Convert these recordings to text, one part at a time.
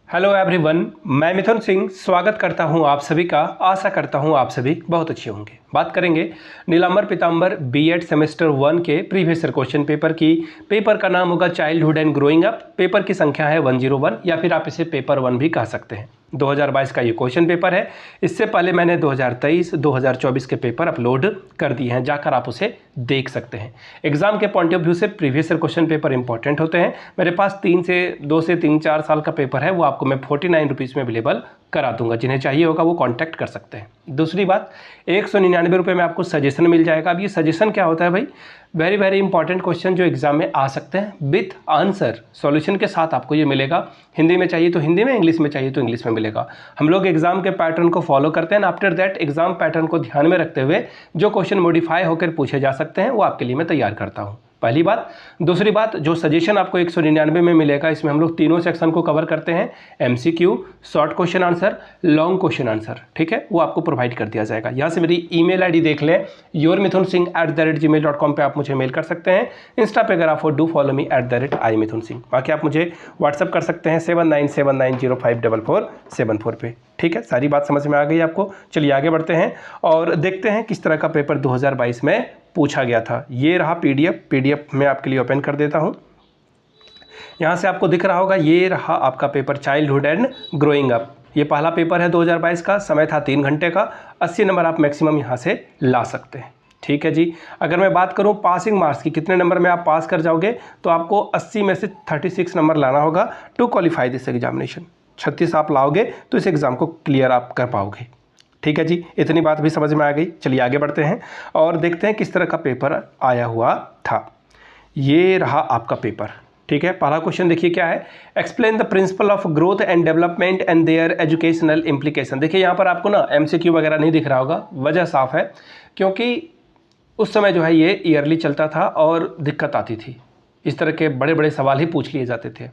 Hello everyone, मैं मिथुन सिंह स्वागत करता हूं आप सभी का। आशा करता हूं आप सभी बहुत अच्छे होंगे। बात करेंगे नीलांबर पीतांबर बीएड सेमेस्टर 1 के प्रीवियस ईयर क्वेश्चन पेपर की। पेपर का नाम होगा childhood and growing up. Paper की संख्या है 101 या फिर आप इसे पेपर 1 भी कह सकते हैं। 2022 का ये क्वेश्चन पेपर है। इससे पहले मैंने 2023, 2024 के पेपर अपलोड कर दिए हैं, जाकर आप उसे देख सकते हैं। एग्जाम के पॉइंट ऑफ व्यू से previous year question paper important होते हैं। मेरे पास 2 से 3-4 साल का पेपर है, वो आपको मैं 49 रुपीज़ में अवेलेबल करा दूंगा। जिन्हें चाहिए होगा वो कॉन्टैक्ट कर सकते हैं। दूसरी बात, 199 रुपये में आपको सजेशन मिल जाएगा। अब ये सजेशन क्या होता है भाई? वेरी वेरी इंपॉर्टेंट क्वेश्चन जो एग्जाम में आ सकते हैं विथ आंसर सॉल्यूशन के साथ आपको ये मिलेगा। हिंदी में चाहिए तो हिंदी में, इंग्लिश में चाहिए तो इंग्लिश में मिलेगा। हम लोग एग्जाम के पैटर्न को फॉलो करते हैं। आफ्टर दैट एग्जाम पैटर्न को ध्यान में रखते हुए जो क्वेश्चन मॉडिफाई होकर पूछे जा सकते हैं वो आपके लिए मैं तैयार करता हूँ। पहली बात। दूसरी बात, जो सजेशन आपको 199 में मिलेगा, इसमें हम लोग तीनों सेक्शन को कवर करते हैं। MCQ, short question answer, long question answer, ठीक है, वो आपको प्रोवाइड कर दिया जाएगा। यहाँ से मेरी ईमेल आईडी देख लें, yourmithunsingh@gmail.com पे आप मुझे मेल कर सकते हैं। इंस्टा पे अगर आप डू फॉलो मी @imithunsingh। बाकी आप मुझे व्हाट्सअप कर सकते हैं 7979054474 पे। ठीक है, सारी बात समझ में आ गई आपको। चलिए आगे बढ़ते हैं और देखते हैं किस तरह का पेपर 2022 में पूछा गया था। ये रहा पीडीएफ मैं आपके लिए ओपन कर देता हूँ। यहाँ से आपको दिख रहा होगा, ये रहा आपका paper childhood and growing up. ये पहला पेपर है 2022 का। समय था 3 घंटे का। 80 नंबर आप मैक्सिमम यहाँ से ला सकते हैं। ठीक है जी। अगर मैं बात करूँ पासिंग मार्क्स की, कितने नंबर में आप पास कर जाओगे, तो आपको 80 में से 36 नंबर लाना होगा टू क्वालिफाई दिस एग्जामिनेशन। 36 आप लाओगे तो इस एग्ज़ाम को क्लियर आप कर पाओगे। ठीक है जी, इतनी बात भी समझ में आ गई। चलिए आगे बढ़ते हैं और देखते हैं किस तरह का पेपर आया हुआ था। ये रहा आपका पेपर। ठीक है, पहला क्वेश्चन देखिए क्या है। Explain the principle of growth and development and there educational implication. देखिए यहाँ पर आपको ना एमसीक्यू वगैरह नहीं दिख रहा होगा। वजह साफ है, क्योंकि उस समय जो है ये ईयरली चलता था और दिक्कत आती थी। इस तरह के बड़े बड़े सवाल ही पूछ लिए जाते थे।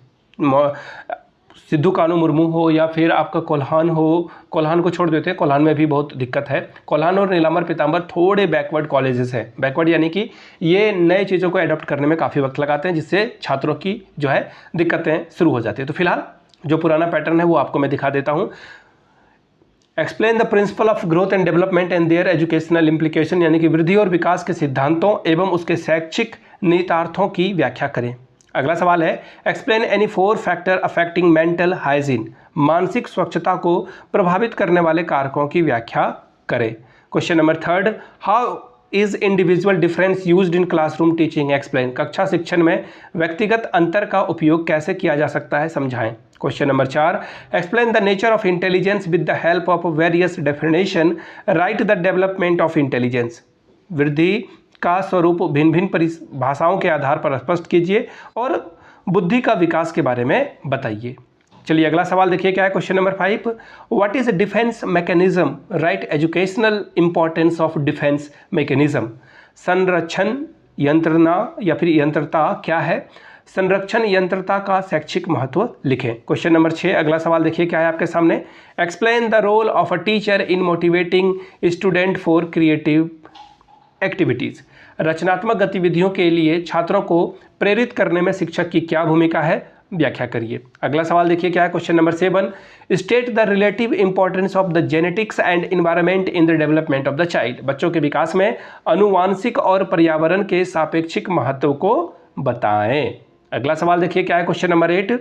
सिद्धू कानू मुर्मू हो या फिर आपका कोल्हान हो, कोल्हान को छोड़ देते हैं, कोल्हान में भी बहुत दिक्कत है। कोल्हान और नीलांबर पीतांबर थोड़े बैकवर्ड कॉलेजेस हैं। बैकवर्ड यानी कि ये नए चीज़ों को अडॉप्ट करने में काफ़ी वक्त लगाते हैं, जिससे छात्रों की जो है दिक्कतें शुरू हो जाती है। तो फिलहाल जो पुराना पैटर्न है वो आपको मैं दिखा देता हूँ। Explain the principle of growth and development and there educational implication, यानी कि वृद्धि और विकास के सिद्धांतों एवं उसके शैक्षिक निहितार्थों की व्याख्या करें। अगला सवाल है, explain any 4 factor affecting mental hygiene, मानसिक स्वच्छता को प्रभावित करने वाले कारकों की व्याख्या करें। Question number 3, how is individual difference used in classroom teaching, explain, कक्षा शिक्षण में व्यक्तिगत अंतर का उपयोग कैसे किया जा सकता है, समझाएं। Question number 4, explain the nature of intelligence with the help of various definition, right the development of intelligence, वृद्धि का स्वरूप भिन्न भिन्न परिभाषाओं के आधार पर स्पष्ट कीजिए और बुद्धि का विकास के बारे में बताइए। चलिए अगला सवाल देखिए क्या है। Question number 5, what is defence mechanism, right educational importance of defence mechanism. संरक्षण यंत्रणा या फिर यंत्रता क्या है, संरक्षण यंत्रता का शैक्षिक महत्व लिखें। क्वेश्चन नंबर 6 अगला सवाल देखिए क्या है आपके सामने। Explain the role of a teacher in motivating student for creative activities, रचनात्मक गतिविधियों के लिए छात्रों को प्रेरित करने में शिक्षक की क्या भूमिका है, व्याख्या करिए। अगला सवाल देखिए क्या है। Question number 7, state the relative importance of the genetics and environment in the development of the child, बच्चों के विकास में अनुवांशिक और पर्यावरण के सापेक्षिक महत्व को बताएं। अगला सवाल देखिए क्या है। Question number 8,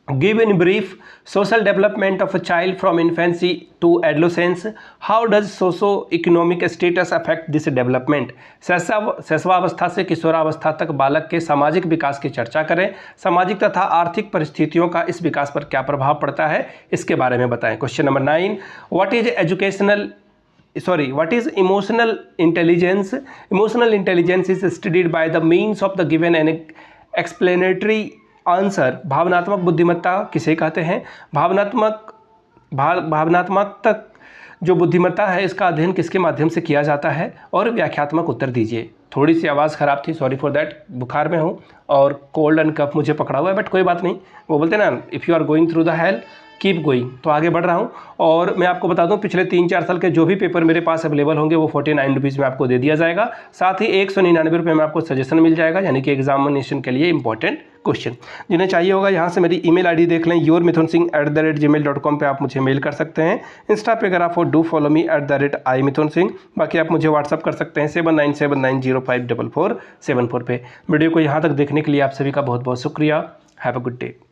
give in brief social development of a child from infancy to adolescence, how does socio economic status affect this development, शैशवावस्था से किशोरावस्था तक बालक के सामाजिक विकास की चर्चा करें। सामाजिक तथा आर्थिक परिस्थितियों का इस विकास पर क्या प्रभाव पड़ता है, इसके बारे में बताएं। Question number 9, what is emotional intelligence, emotional intelligence is studied by the means of the given and explanatory answer, भावनात्मक बुद्धिमत्ता किसे कहते हैं, भावनात्मक तक जो बुद्धिमत्ता है इसका अध्ययन किसके माध्यम से किया जाता है, और व्याख्यात्मक उत्तर दीजिए। थोड़ी सी आवाज़ ख़राब थी, सॉरी फॉर दैट, बुखार में हूँ और कोल्ड एंड कफ मुझे पकड़ा हुआ है, बट कोई बात नहीं। वो बोलते हैं ना, if you are going through the hell keep going. तो आगे बढ़ रहा हूँ और मैं आपको बता दूं पिछले 3-4 साल के जो भी पेपर मेरे पास अवेलेबल होंगे वो 49 रुपीज़ में आपको दे दिया जाएगा। साथ ही 199 रुपये में आपको सजेशन मिल जाएगा, यानी कि एग्जामिनेशन के लिए इंपॉर्टेंट क्वेश्चन। जिन्हें चाहिए होगा यहाँ से मेरी ईमेल आईडी देख लें, yourmithunsingh@gmail.com पे आप मुझे मेल कर सकते हैं। इंस्टा पे अगर आप हो डू फॉलो मी @imithunsingh। बाकी आप मुझे व्हाट्सअप कर सकते हैं 7979054474 पे। वीडियो को यहाँ तक देखने के लिए आप सभी का बहुत बहुत शुक्रिया। Have a good day.